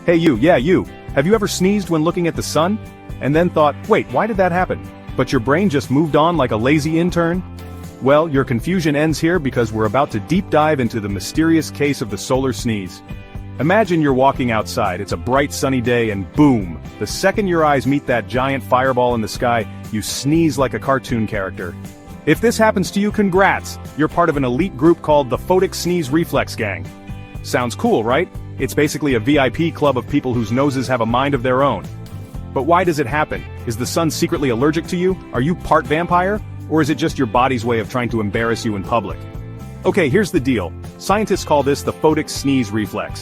Hey you, have you ever sneezed when looking at the sun? And then thought, wait, why did that happen? But your brain just moved on like a lazy intern? Well, your confusion ends here because we're about to deep dive into the mysterious case of the solar sneeze. Imagine you're walking outside, it's a bright sunny day, and boom! The second your eyes meet that giant fireball in the sky, you sneeze like a cartoon character. If this happens to you, congrats! You're part of an elite group called the Photic Sneeze Reflex gang. Sounds cool, right? It's basically a VIP club of people whose noses have a mind of their own. But why does it happen? Is the sun secretly allergic to you? Are you part vampire? Or is it just your body's way of trying to embarrass you in public? Okay, here's the deal. Scientists call this the Photic Sneeze Reflex.